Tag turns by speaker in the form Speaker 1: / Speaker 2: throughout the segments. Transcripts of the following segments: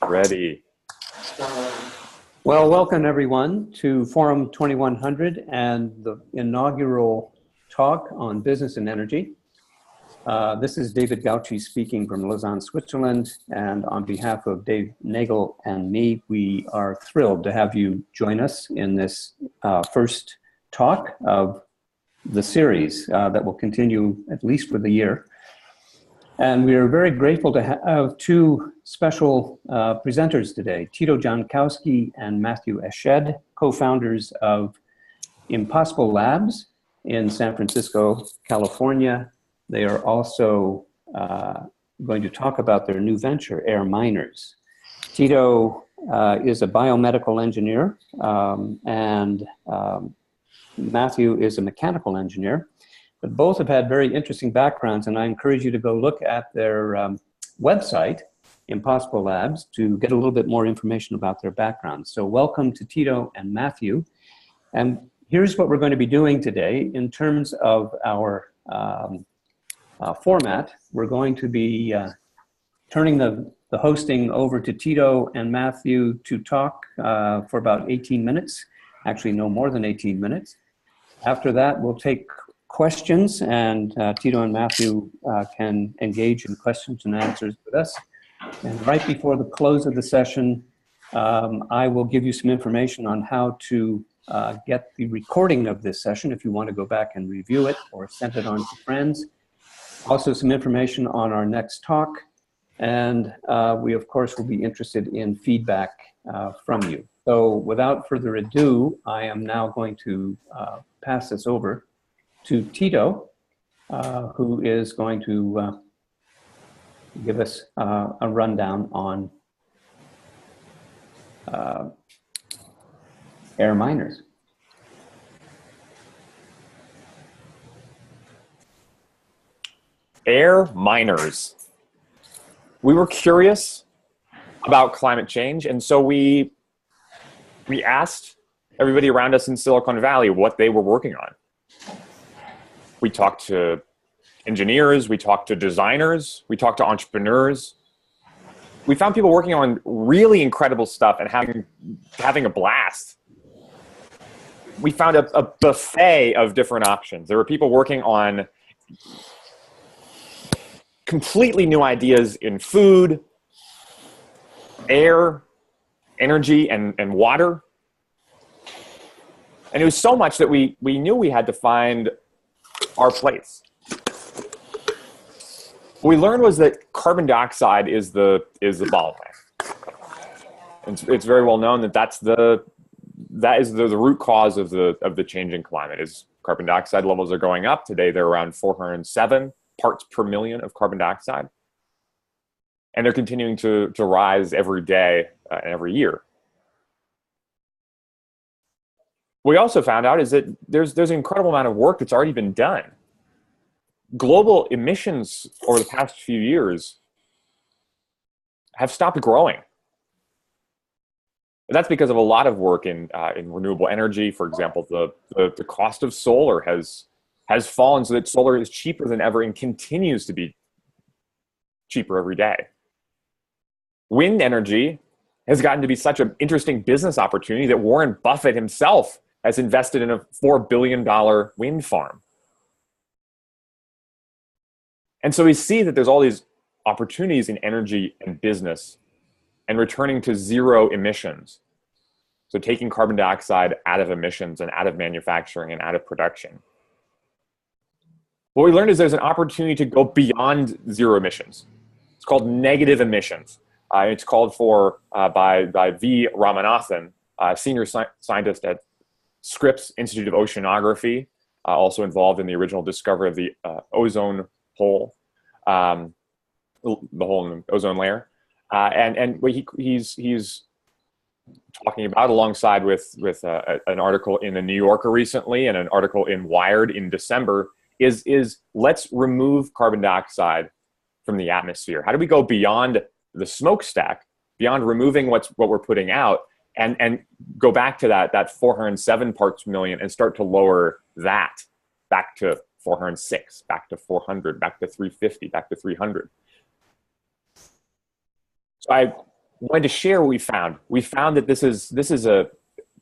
Speaker 1: Ready.
Speaker 2: Well, welcome everyone to Forum 2100 and the inaugural talk on business and energy. This is David Gauci speaking from Lausanne, Switzerland, and on behalf of Dave Nagel and me, we are thrilled to have you join us in this first talk of the series that will continue at least for the year. And we are very grateful to have two special presenters today, Tito Jankowski and Matthew Eshed, co-founders of Impossible Labs in San Francisco, California. They are also going to talk about their new venture, Air Miners. Tito is a biomedical engineer and Matthew is a mechanical engineer. But both have had very interesting backgrounds, and I encourage you to go look at their website, Impossible Labs, to get a little bit more information about their backgrounds. So welcome to Tito and Matthew. And here's what we're going to be doing today in terms of our format. We're going to be turning the hosting over to Tito and Matthew to talk for about 18 minutes, actually no more than 18 minutes. After that, we'll take questions, and Tito and Matthew can engage in questions and answers with us. And right before the close of the session, I will give you some information on how to get the recording of this session if you want to go back and review it or send it on to friends. Also some information on our next talk, and we of course will be interested in feedback from you. So without further ado, I am now going to pass this over to Tito, who is going to give us a rundown on Air Miners.
Speaker 1: Air Miners. We were curious about climate change, and so we asked everybody around us in Silicon Valley what they were working on. We talked to engineers, we talked to designers, we talked to entrepreneurs. We found people working on really incredible stuff and having a blast. We found a buffet of different options. There were people working on completely new ideas in food, air, energy, and water. And it was so much that we knew we had to find our place. What we learned was that carbon dioxide is the bottleneck. It's very well known that that is the root cause of the changing climate. Is carbon dioxide levels are going up. Today they're around 407 parts per million of carbon dioxide, and they're continuing to rise every day and every year. What we also found out is that there's an incredible amount of work that's already been done. Global emissions over the past few years have stopped growing. And that's because of a lot of work in renewable energy. For example, the cost of solar has fallen so that solar is cheaper than ever and continues to be cheaper every day. Wind energy has gotten to be such an interesting business opportunity that Warren Buffett himself has invested in a $4 billion wind farm. And so we see that there's all these opportunities in energy and business and returning to zero emissions. So taking carbon dioxide out of emissions and out of manufacturing and out of production. What we learned is there's an opportunity to go beyond zero emissions. It's called negative emissions. It's called for by V. Ramanathan, senior scientist at Scripps Institute of Oceanography, also involved in the original discovery of the ozone hole, the hole in the ozone layer. And what he's talking about, alongside with an article in the New Yorker recently and an article in Wired in December, is let's remove carbon dioxide from the atmosphere. How do we go beyond the smokestack, beyond removing what we're putting out, and go back to that 407 parts per million and start to lower that back to 406, back to 400, back to 350, back to 300. So wanted to share what we found. We found that this is a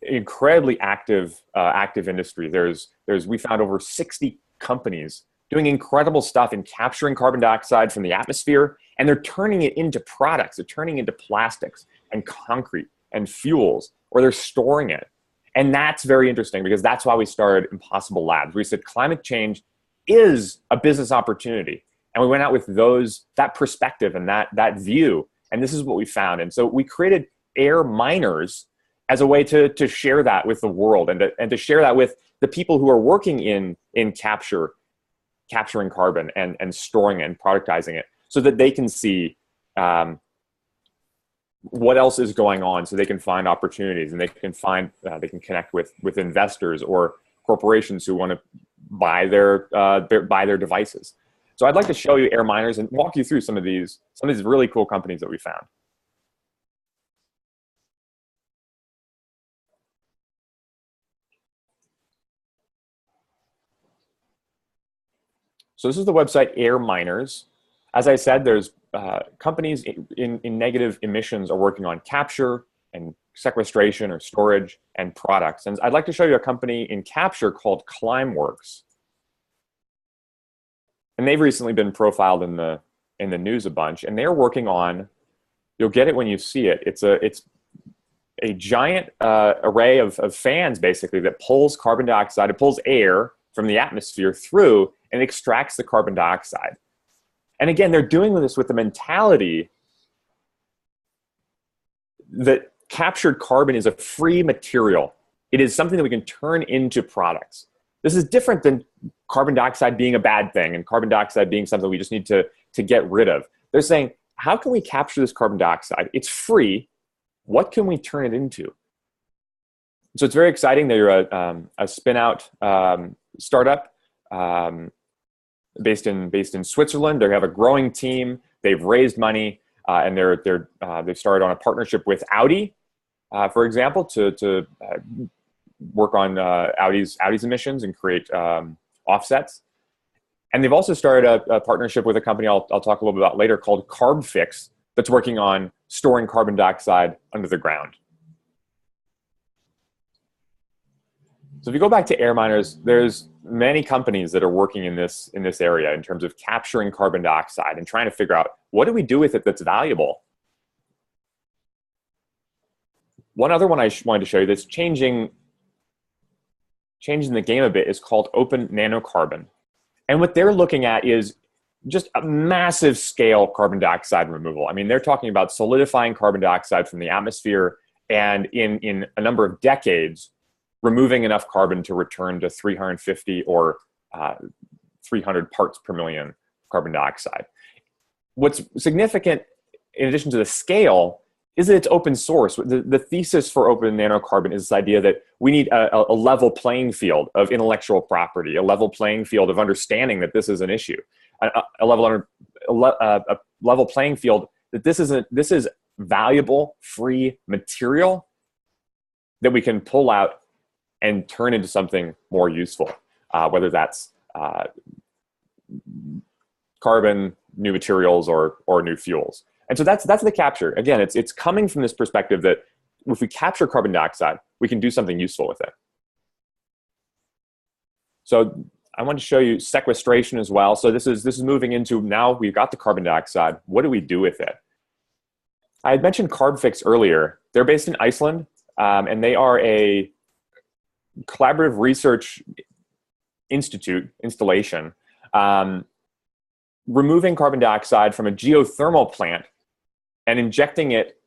Speaker 1: incredibly active industry. We found over 60 companies doing incredible stuff in capturing carbon dioxide from the atmosphere, and they're turning it into products. They're turning it into plastics and concrete and fuels, or they're storing it. And that's very interesting because that's why we started Impossible Labs. We said climate change is a business opportunity. And we went out with that perspective and that view. And this is what we found. And so we created air miners as a way to share that with the world and to share that with the people who are working in capturing carbon and storing it and productizing it, so that they can see what else is going on, so they can find opportunities and they can connect with investors or corporations who want to buy their devices. So I'd like to show you air miners and walk you through some of these really cool companies that we found. So this is the website Air Miners. As I said, there's companies in negative emissions are working on capture and sequestration or storage and products. And I'd like to show you a company in capture called Climeworks. And they've recently been profiled in the news a bunch. And they're working on, you'll get it when you see it. It's a giant array of fans basically that pulls carbon dioxide. It pulls air from the atmosphere through and extracts the carbon dioxide. And again, they're doing this with the mentality that captured carbon is a free material. It is something that we can turn into products. This is different than carbon dioxide being a bad thing and carbon dioxide being something we just need to get rid of. They're saying, how can we capture this carbon dioxide? It's free. What can we turn it into? So it's very exciting. They're a spin-out startup based in Switzerland. They have a growing team. They've raised money, and they've started on a partnership with Audi, for example, to work on Audi's emissions and create offsets. And they've also started a partnership with a company I'll talk a little bit about later called CarbFix that's working on storing carbon dioxide under the ground. So if you go back to air miners, there's many companies that are working in this area in terms of capturing carbon dioxide and trying to figure out what do we do with it that's valuable. One other one I wanted to show you that's changing the game a bit is called open nanocarbon. And what they're looking at is just a massive scale carbon dioxide removal. I mean, they're talking about solidifying carbon dioxide from the atmosphere and in a number of decades, removing enough carbon to return to 350 or 300 parts per million carbon dioxide. What's significant, in addition to the scale, is that it's open source. The thesis for open nanocarbon is this idea that we need a level playing field of intellectual property, a level playing field of understanding that this is an issue, a level playing field that this is valuable, free material that we can pull out and turn into something more useful, whether that's carbon, new materials, or new fuels. And so that's the capture. Again, it's coming from this perspective that if we capture carbon dioxide, we can do something useful with it. So I want to show you sequestration as well. So this is moving into, now we've got the carbon dioxide. What do we do with it? I had mentioned CarbFix earlier. They're based in Iceland, and they are a collaborative research installation, removing carbon dioxide from a geothermal plant and injecting it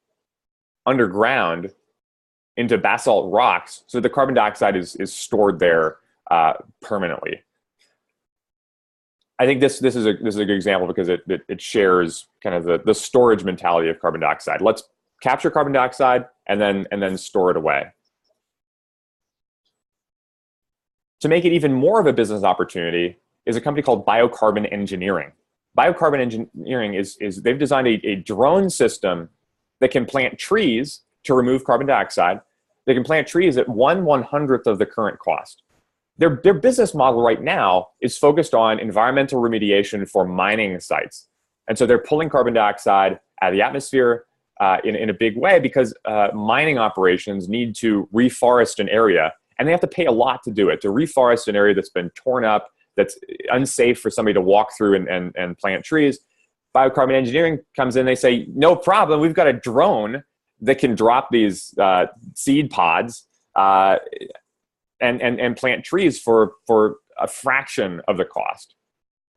Speaker 1: underground into basalt rocks so the carbon dioxide is stored there permanently. I think this is a good example because it shares kind of the storage mentality of carbon dioxide. Let's capture carbon dioxide and then store it away. To make it even more of a business opportunity is a company called Biocarbon Engineering. Biocarbon Engineering is they've designed a drone system that can plant trees to remove carbon dioxide. They can plant trees at 1/100th of the current cost. Their business model right now is focused on environmental remediation for mining sites. And so they're pulling carbon dioxide out of the atmosphere, in a big way because mining operations need to reforest an area, and they have to pay a lot to do it. To reforest an area that's been torn up, that's unsafe for somebody to walk through and plant trees, biocarbon engineering comes in. They say, no problem, we've got a drone that can drop these seed pods and plant trees for a fraction of the cost,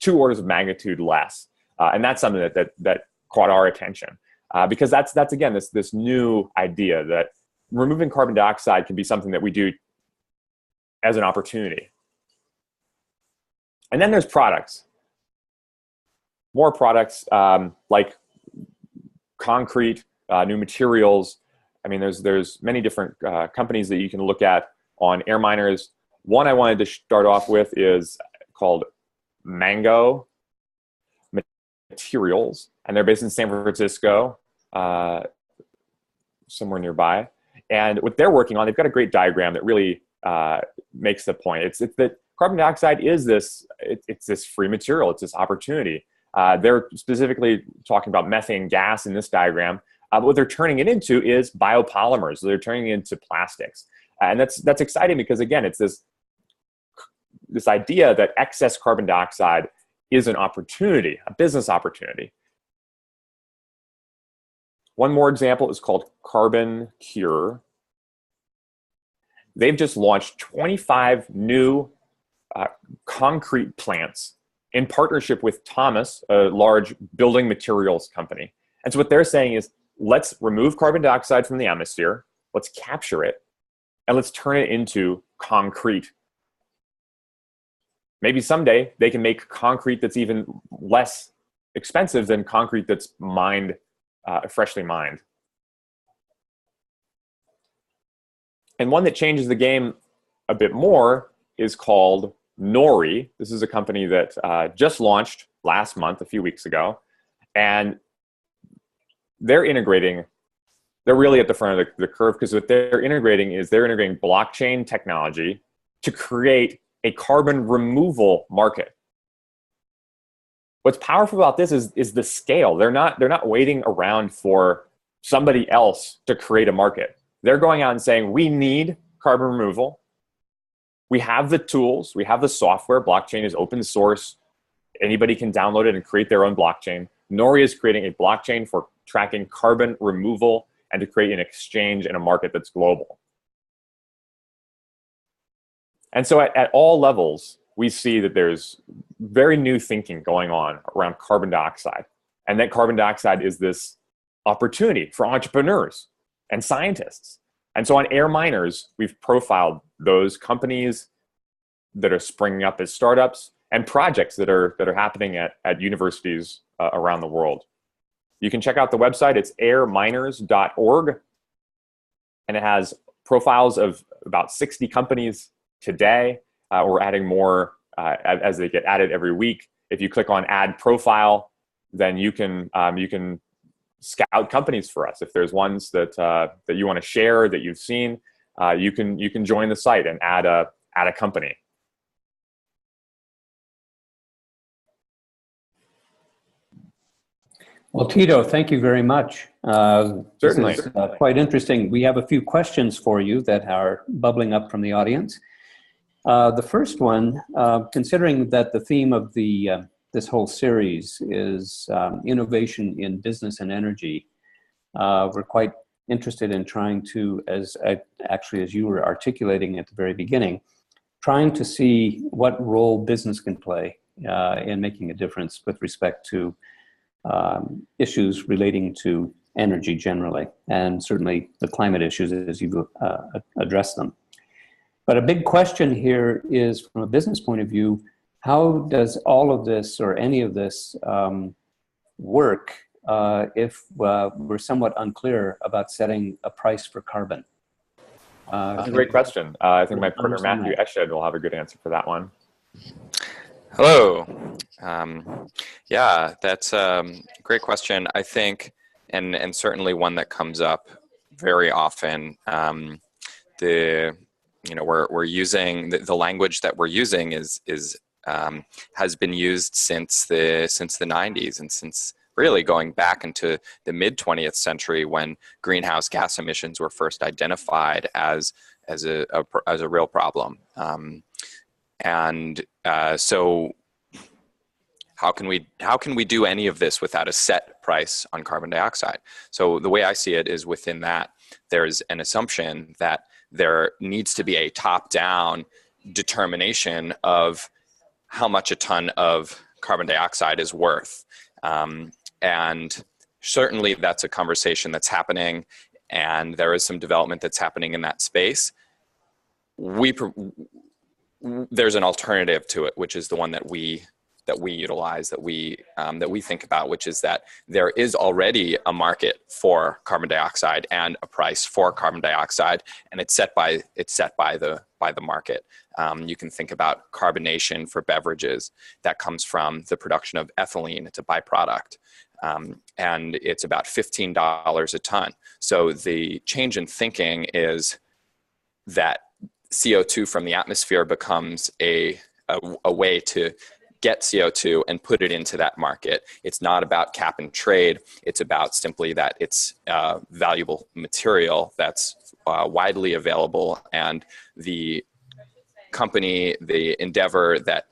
Speaker 1: 2 orders of magnitude less. And that's something that caught our attention because that's again this new idea that removing carbon dioxide can be something that we do as an opportunity. And then there's products, more products like concrete, new materials. I mean, there's many different companies that you can look at on air miners. One I wanted to start off with is called Mango Materials, and they're based in San Francisco, somewhere nearby. And what they're working on, they've got a great diagram that really makes the point. It's that carbon dioxide is it's this free material. It's this opportunity. They're specifically talking about methane gas in this diagram. But what they're turning it into is biopolymers. They're turning it into plastics. And that's exciting because, again, it's this idea that excess carbon dioxide is an opportunity, a business opportunity. One more example is called Carbon Cure. They've just launched 25 new concrete plants in partnership with Thomas, a large building materials company. And so what they're saying is, let's remove carbon dioxide from the atmosphere, let's capture it, and let's turn it into concrete. Maybe someday they can make concrete that's even less expensive than concrete that's mined, freshly mined. And one that changes the game a bit more is called Nori. This is a company that just launched last month, a few weeks ago. And they're really at the front of the curve because what they're integrating blockchain technology to create a carbon removal market. What's powerful about this is the scale. They're not waiting around for somebody else to create a market. They're going out and saying, we need carbon removal. We have the tools, we have the software. Blockchain is open source. Anybody can download it and create their own blockchain. Nori is creating a blockchain for tracking carbon removal and to create an exchange in a market that's global. And so at all levels, we see that there's very new thinking going on around carbon dioxide, and that carbon dioxide is this opportunity for entrepreneurs and scientists. And so on Air Miners, we've profiled those companies that are springing up as startups and projects that are happening at universities around the world. You can check out the website. It's airminers.org, and it has profiles of about 60 companies today. We're adding more as they get added every week. If you click on Add Profile, then you can scout companies for us. If there's ones that you want to share that you've seen, you can join the site and add a company.
Speaker 2: Well, Tito, thank you very much.
Speaker 1: Certainly.
Speaker 2: This is quite interesting. We have a few questions for you that are bubbling up from the audience. The first one, considering that the theme of this whole series is innovation in business and energy, we're quite interested in trying to, as you were articulating at the very beginning, trying to see what role business can play in making a difference with respect to issues relating to energy generally, and certainly the climate issues as you address them. But a big question here is, from a business point of view, how does all of this or any of this work if we're somewhat unclear about setting a price for carbon?
Speaker 1: That's a great question. I think my partner Matthew Eshed will have a good answer for that one.
Speaker 3: Hello. Yeah, that's a great question. I think, and certainly one that comes up very often. We're using the language that we're using has been used since the 90s and since really going back into the mid 20th century when greenhouse gas emissions were first identified as a real problem. So how can we do any of this without a set price on carbon dioxide? So the way I see it is within that there's an assumption that there needs to be a top-down determination of how much a ton of carbon dioxide is worth. And certainly that's a conversation that's happening, and there is some development that's happening in that space. There's an alternative to it, which is the one that we utilize, that we think about, which is that there is already a market for carbon dioxide and a price for carbon dioxide, and it's set by the market. You can think about carbonation for beverages. That comes from the production of ethylene. It's a byproduct, and it's about $15 a ton. So the change in thinking is that CO2 from the atmosphere becomes a way to get CO2 and put it into that market. It's not about cap and trade. It's about simply that it's valuable material that's widely available, and the company, the endeavor that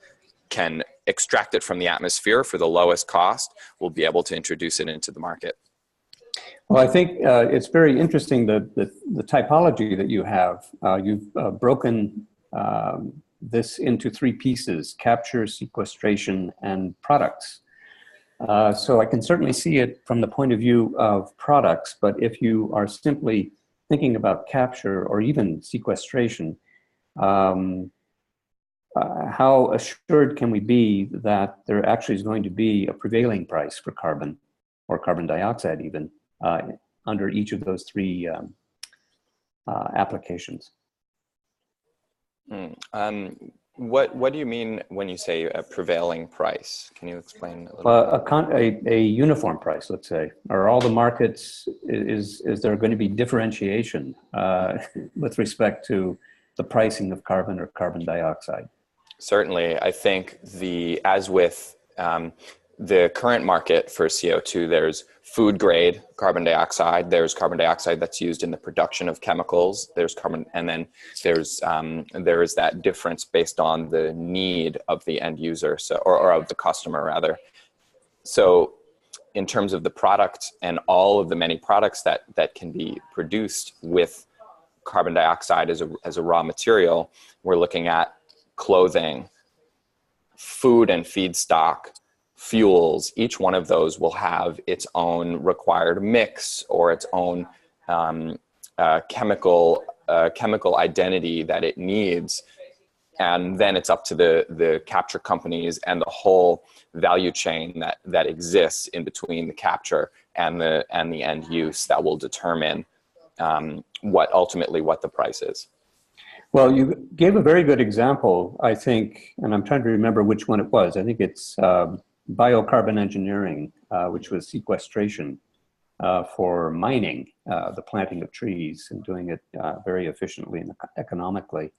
Speaker 3: can extract it from the atmosphere for the lowest cost will be able to introduce it into the market.
Speaker 2: Well, I think it's very interesting the typology that you have. You've broken this into three pieces: capture, sequestration, and products. So I can certainly see it from the point of view of products, but if you are simply thinking about capture or even sequestration, how assured can we be that there actually is going to be a prevailing price for carbon, or carbon dioxide even, under each of those three applications?
Speaker 3: What do you mean when you say a prevailing price? Can you explain a little
Speaker 2: a uniform price, let's say? Are all the markets, is there going to be differentiation with respect to the pricing of carbon or carbon dioxide?
Speaker 3: Certainly. I think as with the current market for CO2, there's food grade carbon dioxide, there's carbon dioxide that's used in the production of chemicals, there's carbon, and then there is that difference based on the need of the end user, or of the customer rather. So in terms of the product and all of the many products that can be produced with carbon dioxide as a raw material, we're looking at clothing, food and feedstock, fuels. Each one of those will have its own required mix or its own chemical identity that it needs, and then it's up to the capture companies and the whole value chain that exists in between the capture and the end use that will determine what the price is.
Speaker 2: Well, you gave a very good example, I think, and I'm trying to remember which one it was. I think it's biocarbon engineering, which was sequestration for mining, the planting of trees, and doing it very efficiently and economically.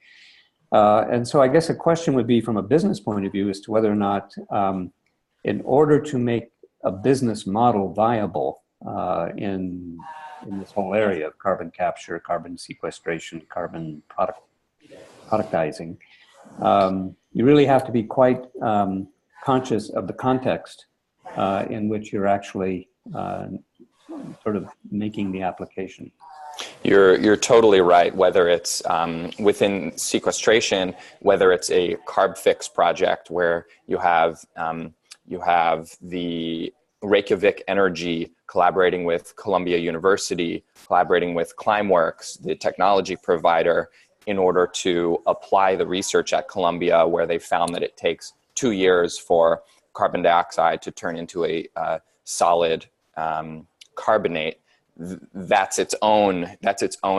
Speaker 2: And so I guess a question would be, from a business point of view, as to whether or not, in order to make a business model viable in this whole area of carbon capture, carbon sequestration, carbon productizing, you really have to be quite conscious of the context in which you're actually sort of making the application.
Speaker 3: You're totally right. Whether it's within sequestration, whether it's a carb fix project where you have the Reykjavik Energy collaborating with Columbia University, collaborating with Climeworks, the technology provider, in order to apply the research at Columbia, where they found that it takes 2 years for carbon dioxide to turn into a solid carbonate. That's its own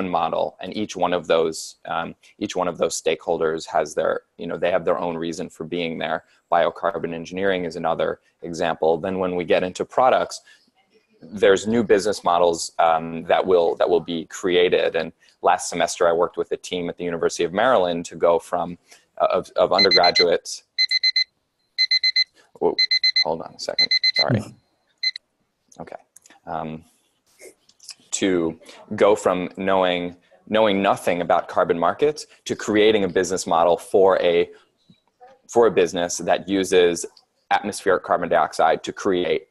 Speaker 3: model, and each one of those stakeholders has they have their own reason for being there. Biocarbon engineering is another example. Then when we get into products, there's new business models that will be created. And last semester, I worked with a team at the University of Maryland to go from of undergraduates. Whoa, hold on a second. Sorry. Okay. To go from knowing nothing about carbon markets to creating a business model for a business that uses atmospheric carbon dioxide to create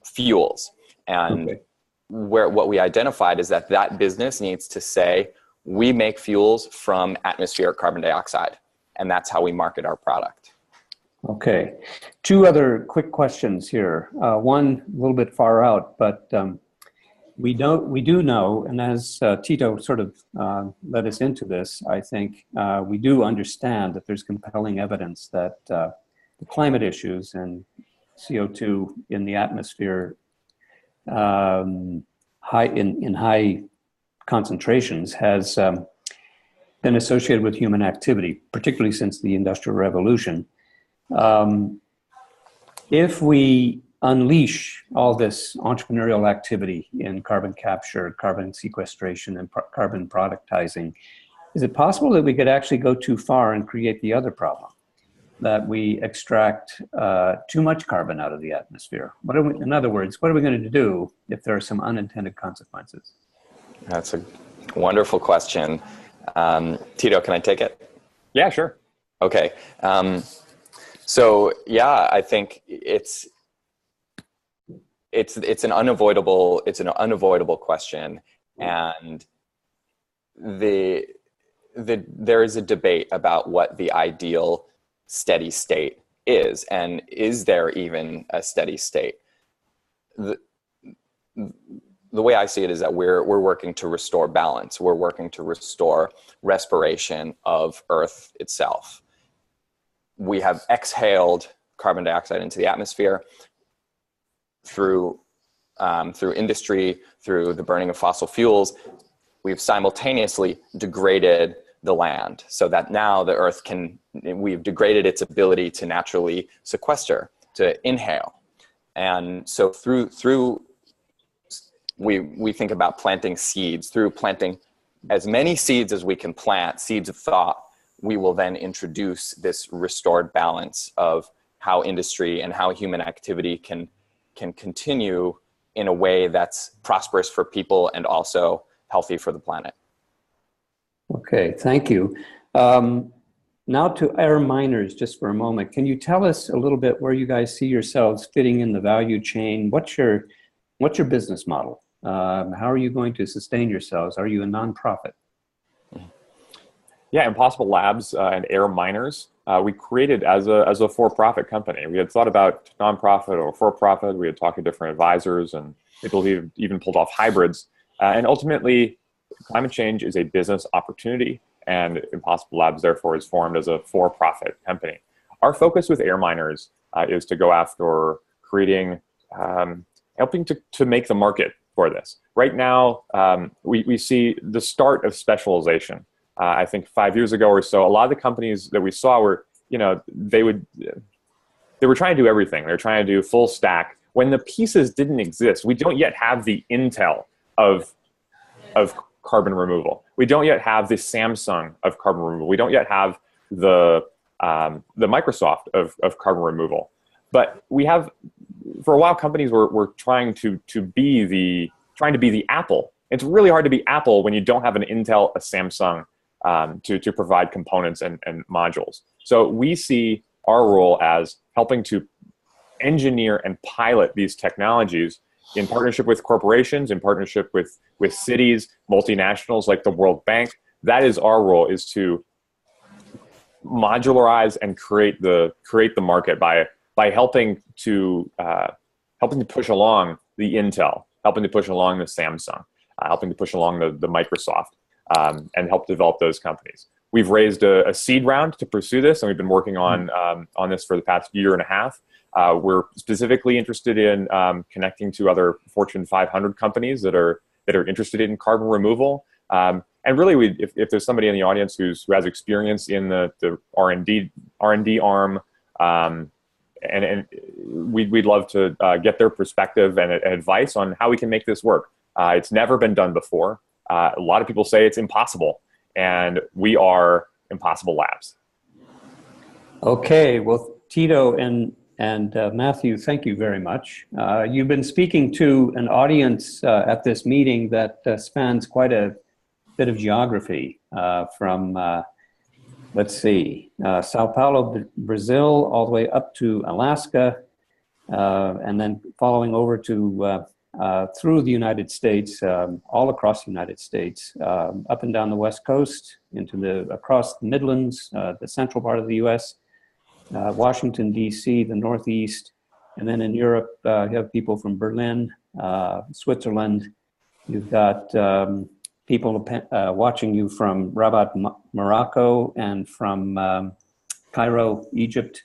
Speaker 3: fuels. And
Speaker 2: Okay.
Speaker 3: what we identified is that business needs to say, we make fuels from atmospheric carbon dioxide, and that's how we market our product.
Speaker 2: Okay. Two other quick questions here. One a little bit far out, but we do know, and as Tito sort of led us into this, I think we do understand that there's compelling evidence that the climate issues and CO2 in the atmosphere in high concentrations has been associated with human activity, particularly since the Industrial Revolution. If we unleash all this entrepreneurial activity in carbon capture, carbon sequestration, and carbon productizing, is it possible that we could actually go too far and create the other problem, that we extract too much carbon out of the atmosphere? In other words, what are we going to do if there are some unintended consequences?
Speaker 3: That's a wonderful question. Tito, can I take it?
Speaker 1: Yeah, sure.
Speaker 3: Okay. So yeah, I think it's an unavoidable question, and there is a debate about what the ideal steady state is, and is there even a steady state? The way I see it is that we're working to restore balance. We're working to restore respiration of Earth itself. We have exhaled carbon dioxide into the atmosphere through industry, through the burning of fossil fuels. We've simultaneously degraded the land so that now the Earth we've degraded its ability to naturally sequester, to inhale. And so we think about planting seeds. Through planting as many seeds as we can plant, seeds of thought, we will then introduce this restored balance of how industry and how human activity can continue in a way that's prosperous for people and also healthy for the planet.
Speaker 2: Okay, thank you. Now to air miners, just for a moment. Can you tell us a little bit where you guys see yourselves fitting in the value chain? What's your business model? How are you going to sustain yourselves? Are you a nonprofit?
Speaker 1: Yeah, Impossible Labs and Air Miners, we created as a for-profit company. We had thought about nonprofit or for-profit. We had talked to different advisors, and people who even pulled off hybrids. And ultimately, climate change is a business opportunity, and Impossible Labs, therefore, is formed as a for-profit company. Our focus with Air Miners is to go after creating, helping to make the market for this. Right now, we see the start of specialization. I think 5 years ago or so, a lot of the companies that we saw were, they were trying to do everything. They're trying to do full stack. When the pieces didn't exist, we don't yet have the Intel of carbon removal. We don't yet have the Samsung of carbon removal. We don't yet have the Microsoft of carbon removal. But we have, for a while, companies were trying to be the Apple. It's really hard to be Apple when you don't have an Intel, a Samsung, to provide components and modules. So we see our role as helping to engineer and pilot these technologies in partnership with corporations, in partnership with cities, multinationals like the World Bank. That is our role, is to modularize and create the market by helping to push along the Intel, helping to push along the Samsung, helping to push along the Microsoft, and help develop those companies. We've raised a seed round to pursue this, and we've been working on this for the past year and a half. We're specifically interested in connecting to other Fortune 500 companies that are interested in carbon removal. And really, if there's somebody in the audience who has experience in the R&D arm, and we'd love to get their perspective and advice on how we can make this work. It's never been done before. A lot of people say it's impossible, and we are Impossible Labs.
Speaker 2: Okay, well, Tito and And Matthew, thank you very much. You've been speaking to an audience at this meeting that spans quite a bit of geography from, let's see, Sao Paulo, Brazil, all the way up to Alaska, and then following over to through the United States, all across the United States, up and down the West Coast, across the Midlands, the central part of the US, Washington, D.C., the Northeast, and then in Europe, you have people from Berlin, Switzerland. You've got people watching you from Rabat, Morocco, and from Cairo, Egypt,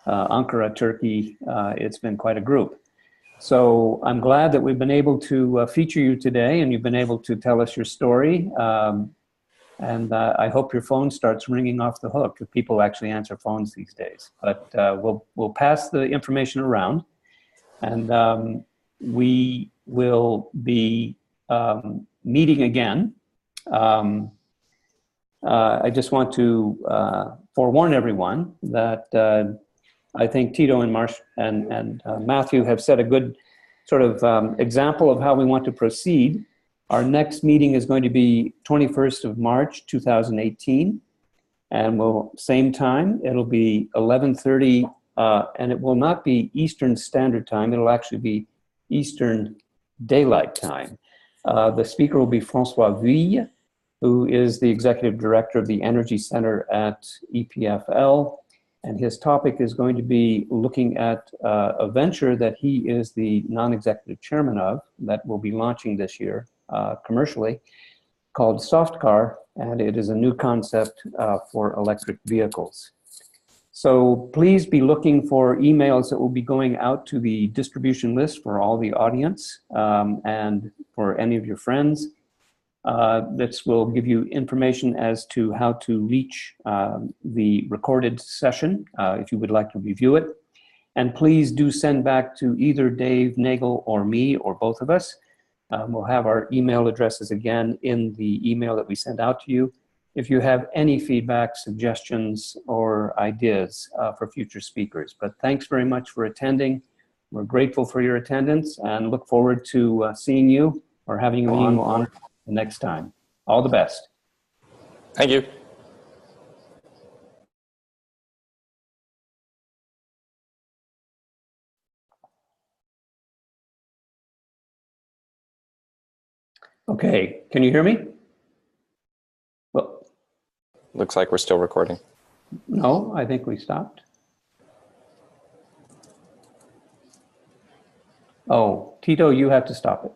Speaker 2: Ankara, Turkey. It's been quite a group. So I'm glad that we've been able to feature you today, and you've been able to tell us your story. And I hope your phone starts ringing off the hook, if people actually answer phones these days. But we'll pass the information around, and we will be meeting again. I just want to forewarn everyone that I think Tito and Matthew have set a good sort of example of how we want to proceed. Our next meeting is going to be 21st of March, 2018, and same time. It'll be 11:30, and it will not be Eastern Standard Time. It'll actually be Eastern Daylight Time. The speaker will be François Vuille, who is the Executive Director of the Energy Center at EPFL, and his topic is going to be looking at a venture that he is the non-executive chairman of that will be launching this year. Commercially, called Soft Car, and it is a new concept for electric vehicles. So please be looking for emails that will be going out to the distribution list for all the audience and for any of your friends. This will give you information as to how to reach the recorded session if you would like to review it. And please do send back to either Dave Nagel or me or both of us. We'll have our email addresses again in the email that we send out to you. If you have any feedback, suggestions, or ideas for future speakers. But thanks very much for attending. We're grateful for your attendance and look forward to seeing you or having you on the next time. All the best.
Speaker 3: Thank you.
Speaker 2: Okay, can you hear me? Well,
Speaker 3: looks like we're still recording.
Speaker 2: No, I think we stopped. Oh, Tito, you have to stop it.